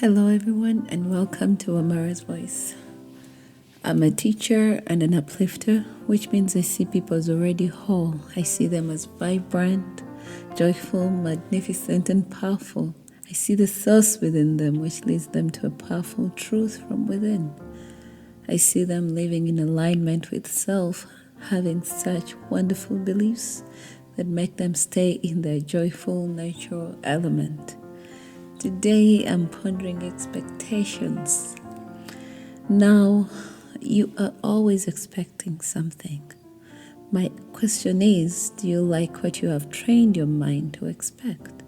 Hello, everyone, and welcome to Amara's Voice. I'm a teacher and an uplifter, which means I see people as already whole. I see them as vibrant, joyful, magnificent, and powerful. I see the source within them, which leads them to a powerful truth from within. I see them living in alignment with self, having such wonderful beliefs that make them stay in their joyful, natural element. Today, I'm pondering expectations. Now, you are always expecting something. My question is, do you like what you have trained your mind to expect?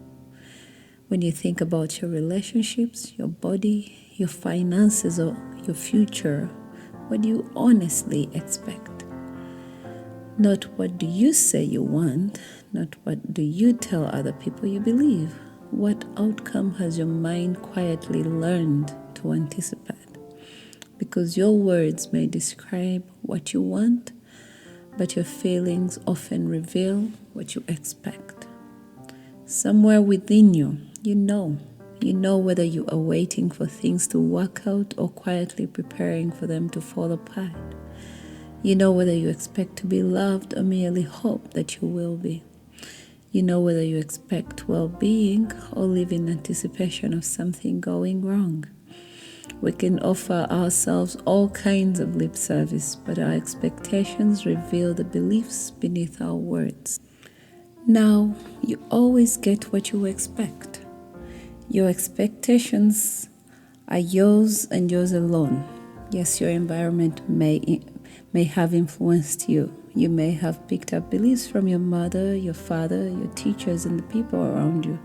When you think about your relationships, your body, your finances, or your future, what do you honestly expect? Not what do you say you want, not what do you tell other people you believe. What outcome has your mind quietly learned to anticipate? Because your words may describe what you want, but your feelings often reveal what you expect. Somewhere within you, you know whether you are waiting for things to work out or quietly preparing for them to fall apart. You know whether you expect to be loved or merely hope that you will be. You know whether you expect well-being or live in anticipation of something going wrong. We can offer ourselves all kinds of lip service, but our expectations reveal the beliefs beneath our words. Now, you always get what you expect. Your expectations are yours and yours alone. Yes, your environment may have influenced you. You may have picked up beliefs from your mother, your father, your teachers, and the people around you.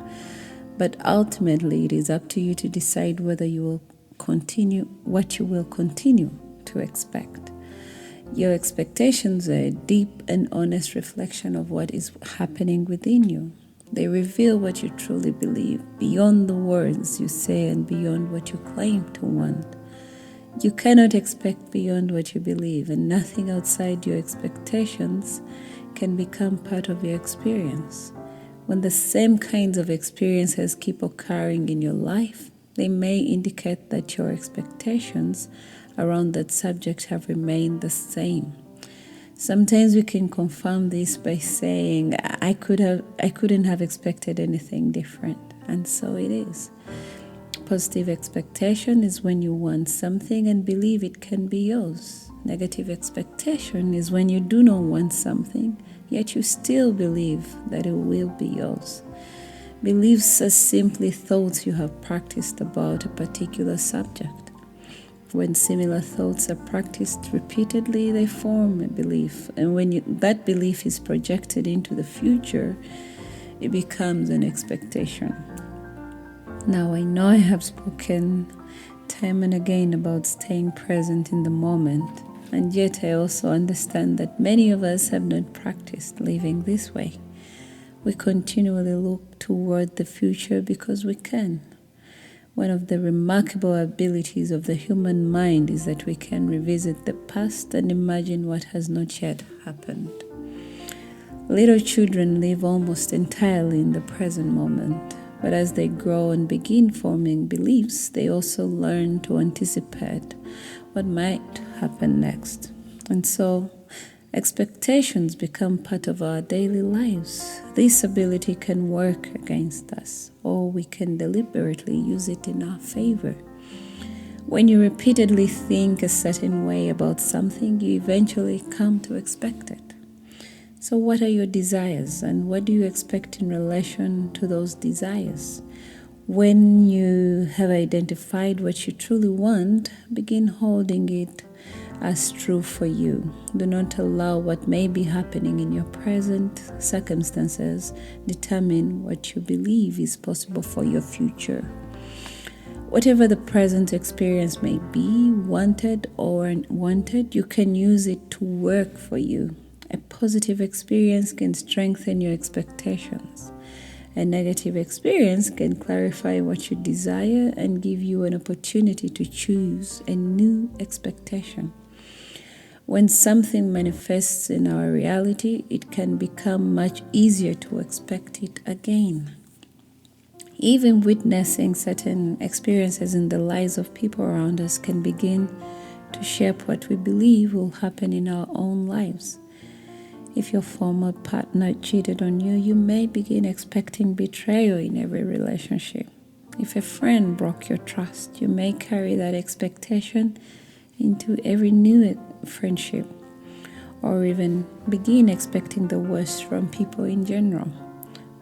But ultimately, it is up to you to decide whether you will continue to expect. Your expectations are a deep and honest reflection of what is happening within you. They reveal what you truly believe, beyond the words you say and beyond what you claim to want. You cannot expect beyond what you believe, and nothing outside your expectations can become part of your experience. When the same kinds of experiences keep occurring in your life, they may indicate that your expectations around that subject have remained the same. Sometimes we can confirm this by saying, I couldn't have expected anything different, and so it is. Positive expectation is when you want something and believe it can be yours. Negative expectation is when you do not want something, yet you still believe that it will be yours. Beliefs are simply thoughts you have practiced about a particular subject. When similar thoughts are practiced repeatedly, they form a belief. And when that belief is projected into the future, it becomes an expectation. Now, I know I have spoken time and again about staying present in the moment, and yet I also understand that many of us have not practiced living this way. We continually look toward the future because we can. One of the remarkable abilities of the human mind is that we can revisit the past and imagine what has not yet happened. Little children live almost entirely in the present moment. But as they grow and begin forming beliefs, they also learn to anticipate what might happen next. And so, expectations become part of our daily lives. This ability can work against us, or we can deliberately use it in our favor. When you repeatedly think a certain way about something, you eventually come to expect it. So what are your desires, and what do you expect in relation to those desires? When you have identified what you truly want, begin holding it as true for you. Do not allow what may be happening in your present circumstances determine what you believe is possible for your future. Whatever the present experience may be, wanted or unwanted, you can use it to work for you. A positive experience can strengthen your expectations. A negative experience can clarify what you desire and give you an opportunity to choose a new expectation. When something manifests in our reality, it can become much easier to expect it again. Even witnessing certain experiences in the lives of people around us can begin to shape what we believe will happen in our own lives. If your former partner cheated on you, you may begin expecting betrayal in every relationship. If a friend broke your trust, you may carry that expectation into every new friendship, or even begin expecting the worst from people in general.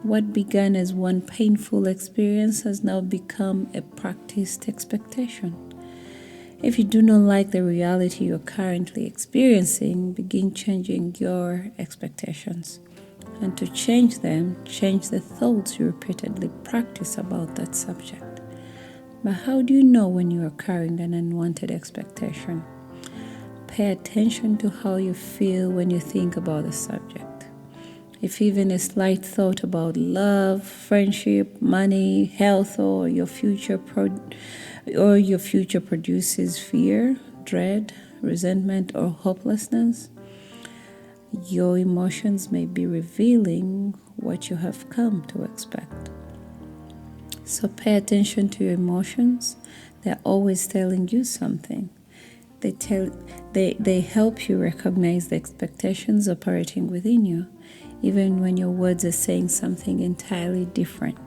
What began as one painful experience has now become a practiced expectation. If you do not like the reality you're currently experiencing, begin changing your expectations. And to change them, change the thoughts you repeatedly practice about that subject. But how do you know when you are carrying an unwanted expectation? Pay attention to how you feel when you think about the subject. If even a slight thought about love, friendship, money, health, or your future produces fear, dread, resentment, or hopelessness, your emotions may be revealing what you have come to expect. So pay attention to your emotions. They're always telling you something. They help you recognize the expectations operating within you, even when your words are saying something entirely different.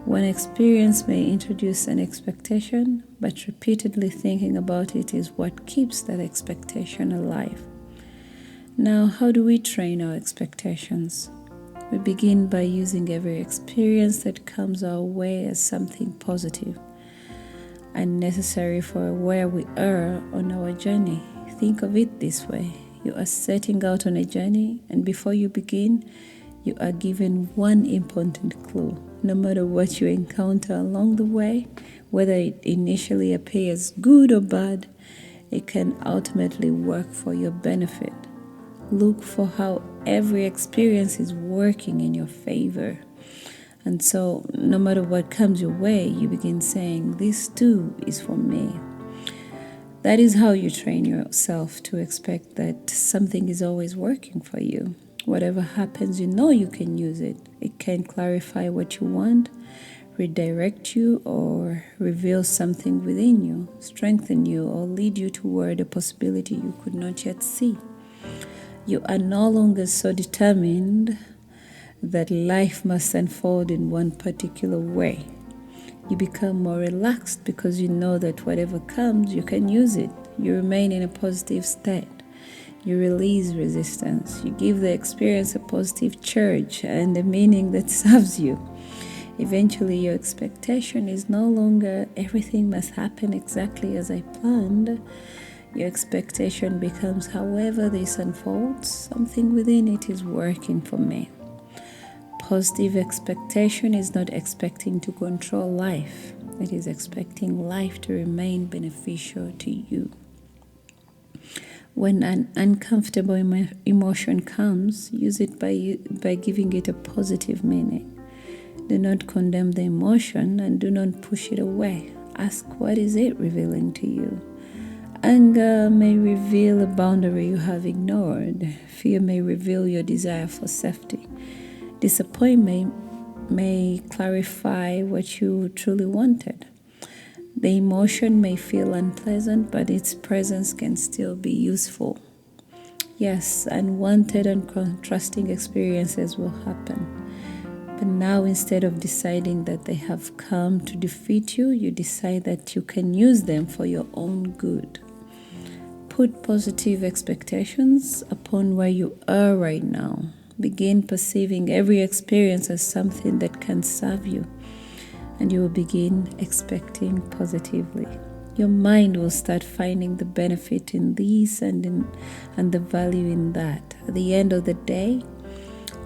One experience may introduce an expectation, but repeatedly thinking about it is what keeps that expectation alive. Now, how do we train our expectations? We begin by using every experience that comes our way as something positive and necessary for where we are on our journey. Think of it this way. You are setting out on a journey, and before you begin, you are given one important clue. No matter what you encounter along the way, whether it initially appears good or bad, it can ultimately work for your benefit. Look for how every experience is working in your favor. And so, no matter what comes your way, you begin saying, "This too is for me." That is how you train yourself to expect that something is always working for you. Whatever happens, you know you can use it. It can clarify what you want, redirect you, or reveal something within you, strengthen you, or lead you toward a possibility you could not yet see. You are no longer so determined that life must unfold in one particular way. You become more relaxed because you know that whatever comes, you can use it. You remain in a positive state. You release resistance. You give the experience a positive charge and a meaning that serves you. Eventually, your expectation is no longer everything must happen exactly as I planned. Your expectation becomes, however this unfolds, something within it is working for me. Positive expectation is not expecting to control life. It is expecting life to remain beneficial to you. When an uncomfortable emotion comes, use it by giving it a positive meaning. Do not condemn the emotion and do not push it away. Ask, what is it revealing to you? Anger may reveal a boundary you have ignored. Fear may reveal your desire for safety. Disappointment may clarify what you truly wanted. The emotion may feel unpleasant, but its presence can still be useful. Yes, unwanted and contrasting experiences will happen. But now, instead of deciding that they have come to defeat you, you decide that you can use them for your own good. Put positive expectations upon where you are right now. Begin perceiving every experience as something that can serve you, and you will begin expecting positively. Your mind will start finding the benefit in this and the value in that. At the end of the day,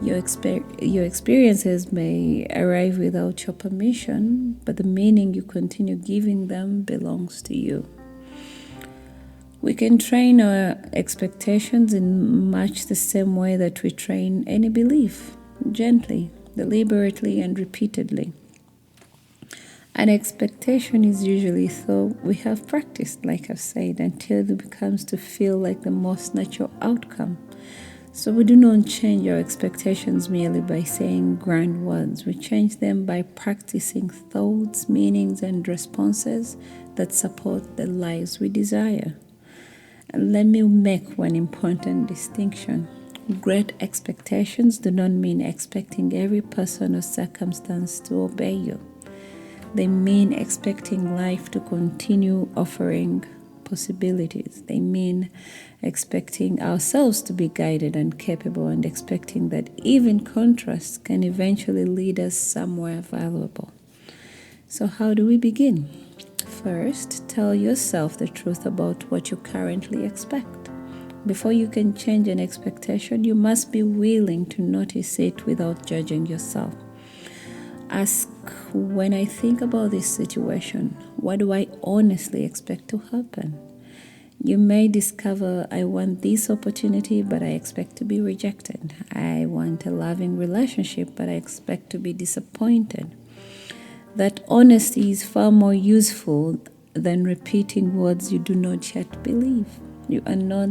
your experiences may arrive without your permission, but the meaning you continue giving them belongs to you. We can train our expectations in much the same way that we train any belief, gently, deliberately, and repeatedly. An expectation is usually thought we have practiced, like I've said, until it becomes to feel like the most natural outcome. So we do not change our expectations merely by saying grand words. We change them by practicing thoughts, meanings, and responses that support the lives we desire. And let me make one important distinction. Great expectations do not mean expecting every person or circumstance to obey you. They mean expecting life to continue offering possibilities. They mean expecting ourselves to be guided and capable, and expecting that even contrasts can eventually lead us somewhere valuable. So how do we begin? First, tell yourself the truth about what you currently expect. Before you can change an expectation, you must be willing to notice it without judging yourself. Ask, when I think about this situation, what do I honestly expect to happen? You may discover, I want this opportunity, but I expect to be rejected. I want a loving relationship, but I expect to be disappointed. That honesty is far more useful than repeating words you do not yet believe. You are not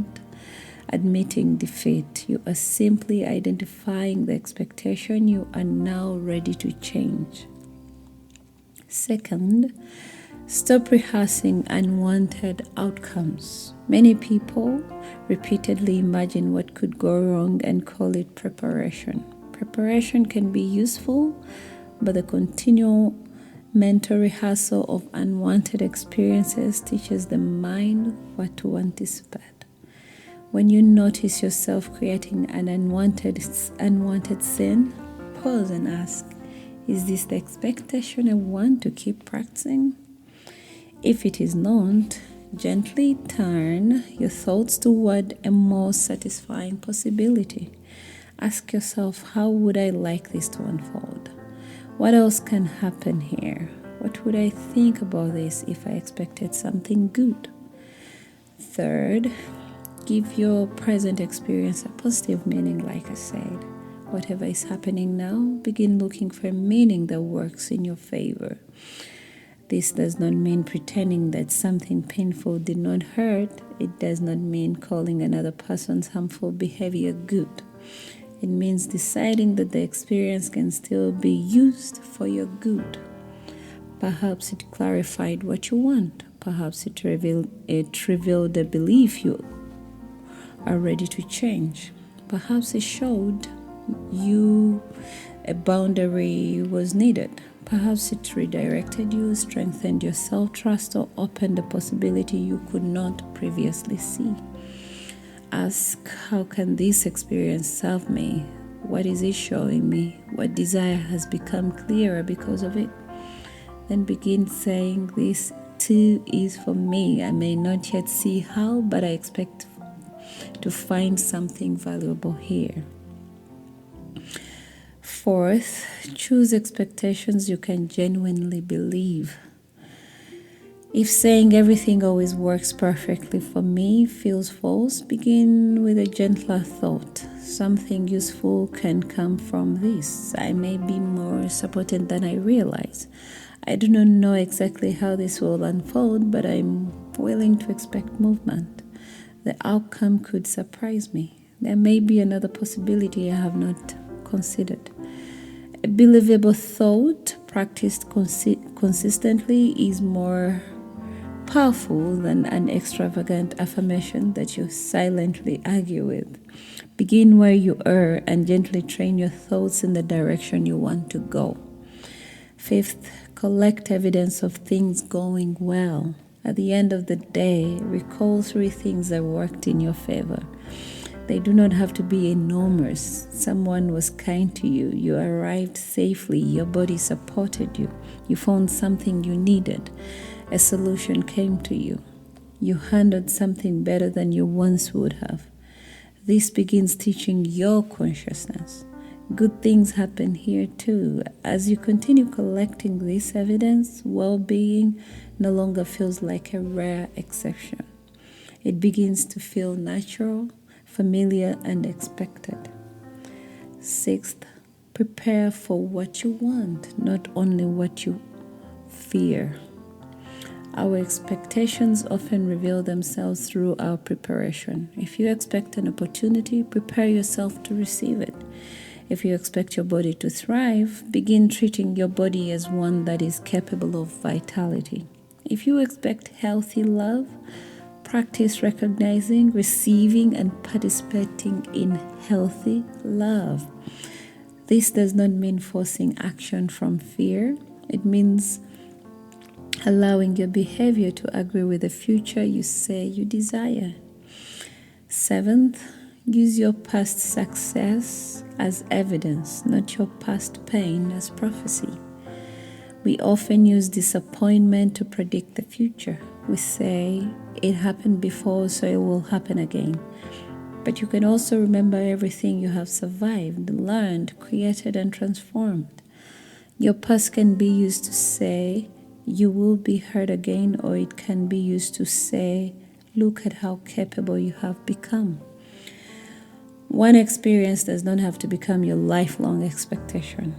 admitting defeat. You are simply identifying the expectation you are now ready to change. Second, stop rehearsing unwanted outcomes. Many people repeatedly imagine what could go wrong and call it preparation. Preparation can be useful, but the continual mental rehearsal of unwanted experiences teaches the mind what to anticipate. When you notice yourself creating an unwanted sin, pause and ask, is this the expectation I want to keep practicing? If it is not, gently turn your thoughts toward a more satisfying possibility. Ask yourself, how would I like this to unfold? What else can happen here? What would I think about this if I expected something good? Third, give your present experience a positive meaning, like I said. Whatever is happening now, begin looking for a meaning that works in your favor. This does not mean pretending that something painful did not hurt. It does not mean calling another person's harmful behavior good. It means deciding that the experience can still be used for your good. Perhaps it clarified what you want. Perhaps it revealed the belief you are ready to change. Perhaps it showed you a boundary was needed. Perhaps it redirected you, strengthened your self-trust, or opened a possibility you could not previously see. Ask, how can this experience serve me? What is it showing me? What desire has become clearer because of it? Then begin saying, this too is for me. I may not yet see how, but I expect to find something valuable here. Fourth, choose expectations you can genuinely believe. If saying everything always works perfectly for me feels false, begin with a gentler thought. Something useful can come from this. I may be more supported than I realize. I do not know exactly how this will unfold, but I'm willing to expect movement. The outcome could surprise me. There may be another possibility I have not considered. A believable thought practiced consistently is more powerful than an extravagant affirmation that you silently argue with. Begin where you are and gently train your thoughts in the direction you want to go. Fifth, collect evidence of things going well. At the end of the day, recall 3 things that worked in your favor. They do not have to be enormous. Someone was kind to you. You arrived safely. Your body supported you. You found something you needed. A solution came to you. You handled something better than you once would have. This begins teaching your consciousness. Good things happen here too. As you continue collecting this evidence, well-being no longer feels like a rare exception. It begins to feel natural, familiar, and expected. Sixth, prepare for what you want, not only what you fear. Our expectations often reveal themselves through our preparation. If you expect an opportunity, prepare yourself to receive it. If you expect your body to thrive, begin treating your body as one that is capable of vitality. If you expect healthy love, practice recognizing, receiving, and participating in healthy love. This does not mean forcing action from fear. It means allowing your behavior to agree with the future you say you desire. Seventh, use your past success as evidence, not your past pain as prophecy. We often use disappointment to predict the future. We say, it happened before, so it will happen again. But you can also remember everything you have survived, learned, created, and transformed. Your past can be used to say, you will be hurt again, or it can be used to say, look at how capable you have become. One experience does not have to become your lifelong expectation.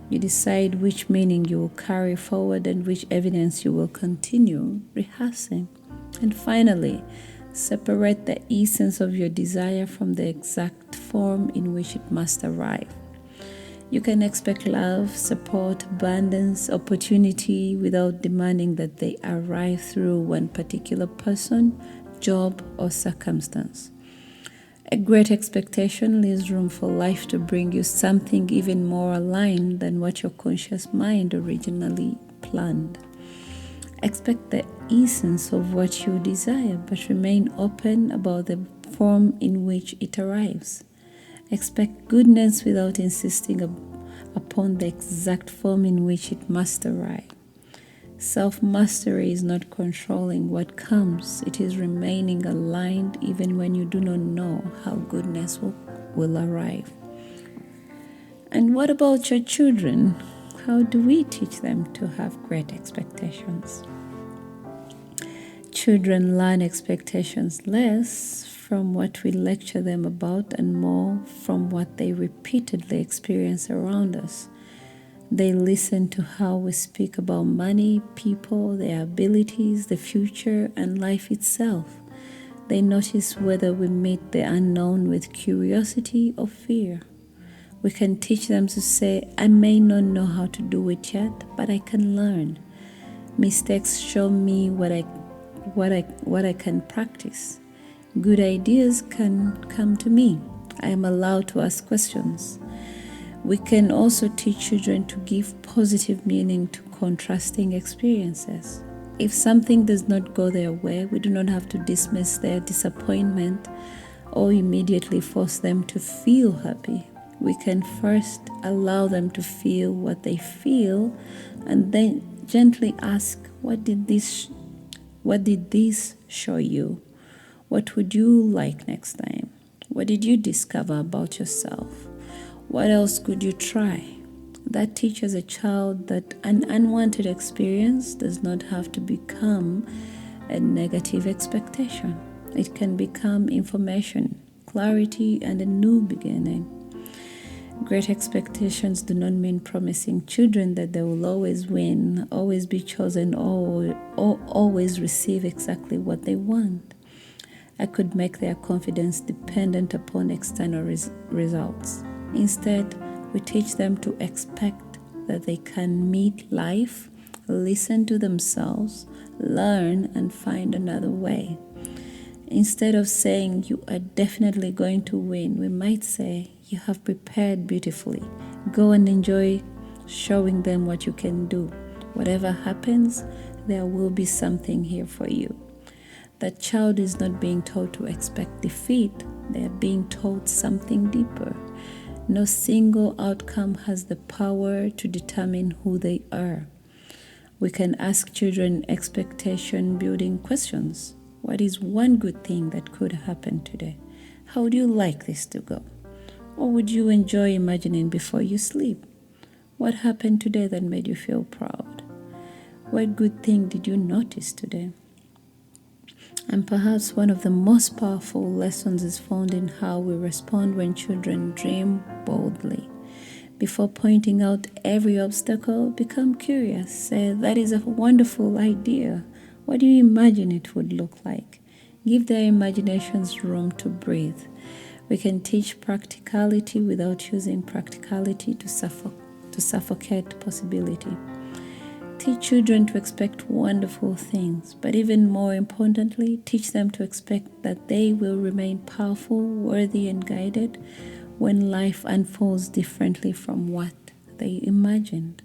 You decide which meaning you will carry forward and which evidence you will continue rehearsing. And finally, separate the essence of your desire from the exact form in which it must arrive. You can expect love, support, abundance, opportunity without demanding that they arrive through one particular person, job, or circumstance. A great expectation leaves room for life to bring you something even more aligned than what your conscious mind originally planned. Expect the essence of what you desire, but remain open about the form in which it arrives. Expect goodness without insisting upon the exact form in which it must arrive. Self-mastery is not controlling what comes. It is remaining aligned even when you do not know how goodness will arrive. And what about your children? How do we teach them to have great expectations? Children learn expectations less from what we lecture them about and more from what they repeatedly experience around us. They listen to how we speak about money, people, their abilities, the future, and life itself. They notice whether we meet the unknown with curiosity or fear. We can teach them to say, I may not know how to do it yet, but I can learn. Mistakes show me what I can practice. Good ideas can come to me. I am allowed to ask questions. We can also teach children to give positive meaning to contrasting experiences. If something does not go their way, we do not have to dismiss their disappointment or immediately force them to feel happy. We can first allow them to feel what they feel and then gently ask, what did this show you? What would you like next time? What did you discover about yourself? What else could you try? That teaches a child that an unwanted experience does not have to become a negative expectation. It can become information, clarity, and a new beginning. Great expectations do not mean promising children that they will always win, always be chosen, or always receive exactly what they want. I could make their confidence dependent upon external results. Instead, we teach them to expect that they can meet life, listen to themselves, learn, and find another way. Instead of saying you are definitely going to win, we might say you have prepared beautifully. Go and enjoy showing them what you can do. Whatever happens, there will be something here for you. That child is not being told to expect defeat. They are being told something deeper. No single outcome has the power to determine who they are. We can ask children expectation-building questions. What is one good thing that could happen today? How would you like this to go? What would you enjoy imagining before you sleep? What happened today that made you feel proud? What good thing did you notice today? And perhaps one of the most powerful lessons is found in how we respond when children dream boldly. Before pointing out every obstacle, become curious. Say, that is a wonderful idea. What do you imagine it would look like? Give their imaginations room to breathe. We can teach practicality without using practicality to suffocate possibility. Teach children to expect wonderful things, but even more importantly, teach them to expect that they will remain powerful, worthy, and guided when life unfolds differently from what they imagined.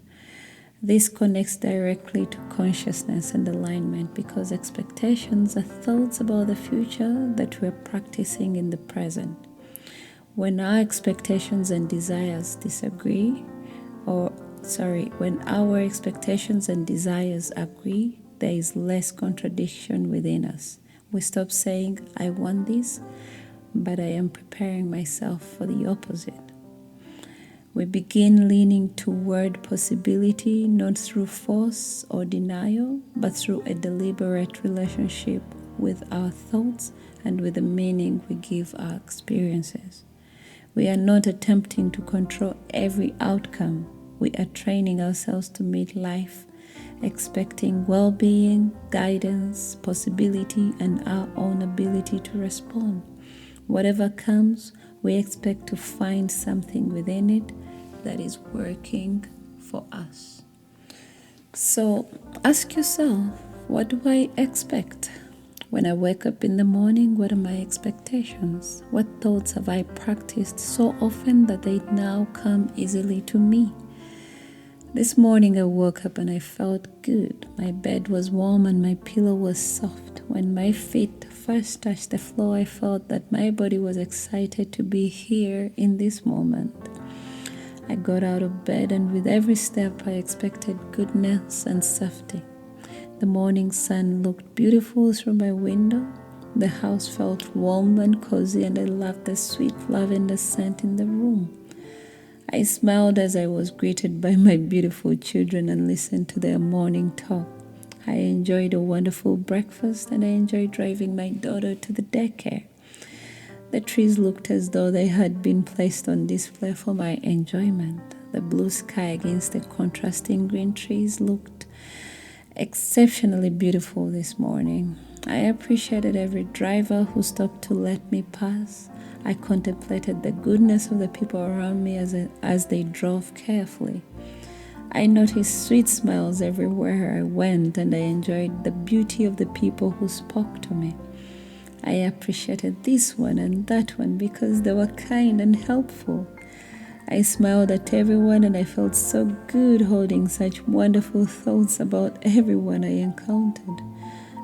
This connects directly to consciousness and alignment because expectations are thoughts about the future that we're practicing in the present. When our expectations and desires disagree, when our expectations and desires agree, there is less contradiction within us. We stop saying, I want this, but I am preparing myself for the opposite. We begin leaning toward possibility not through force or denial, but through a deliberate relationship with our thoughts and with the meaning we give our experiences. We are not attempting to control every outcome. We are training ourselves to meet life, expecting well-being, guidance, possibility, and our own ability to respond. Whatever comes, we expect to find something within it that is working for us. So ask yourself, what do I expect? When I wake up in the morning, what are my expectations? What thoughts have I practiced so often that they now come easily to me? This morning I woke up and I felt good. My bed was warm and my pillow was soft. When my feet first touched the floor, I felt that my body was excited to be here in this moment. I got out of bed and with every step I expected goodness and safety. The morning sun looked beautiful through my window. The house felt warm and cozy and I loved the sweet lavender scent in the room. I smiled as I was greeted by my beautiful children and listened to their morning talk. I enjoyed a wonderful breakfast and I enjoyed driving my daughter to the daycare. The trees looked as though they had been placed on display for my enjoyment. The blue sky against the contrasting green trees looked exceptionally beautiful this morning. I appreciated every driver who stopped to let me pass. I contemplated the goodness of the people around me as they drove carefully. I noticed sweet smiles everywhere I went, and I enjoyed the beauty of the people who spoke to me. I appreciated this one and that one because they were kind and helpful. I smiled at everyone and I felt so good holding such wonderful thoughts about everyone I encountered.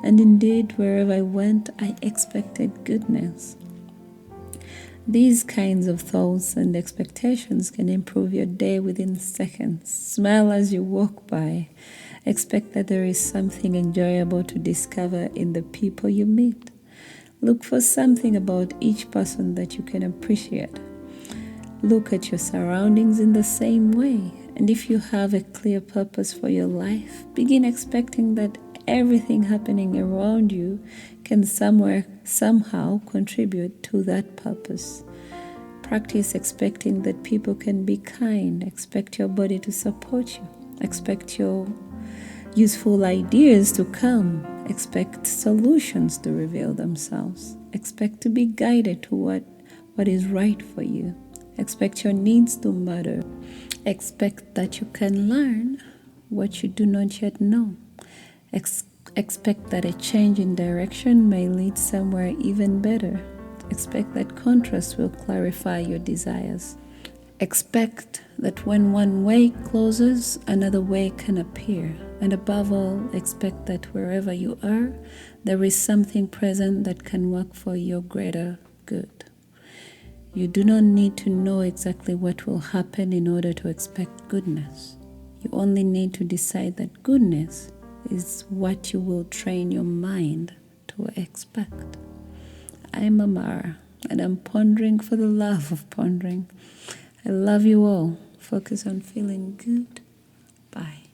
And indeed, wherever I went, I expected goodness. These kinds of thoughts and expectations can improve your day within seconds. Smile as you walk by. Expect that there is something enjoyable to discover in the people you meet. Look for something about each person that you can appreciate. Look at your surroundings in the same way. And if you have a clear purpose for your life, begin expecting that everything happening around you can somehow contribute to that purpose. Practice expecting that people can be kind. Expect your body to support you. Expect your useful ideas to come. Expect solutions to reveal themselves. Expect to be guided to what is right for you. Expect your needs to matter. Expect that you can learn what you do not yet know. Expect that a change in direction may lead somewhere even better. Expect that contrast will clarify your desires. Expect that when one way closes, another way can appear. And above all, expect that wherever you are, there is something present that can work for your greater good. You do not need to know exactly what will happen in order to expect goodness. You only need to decide that goodness is what you will train your mind to expect. I'm Amara, and I'm pondering for the love of pondering. I love you all. Focus on feeling good. Bye.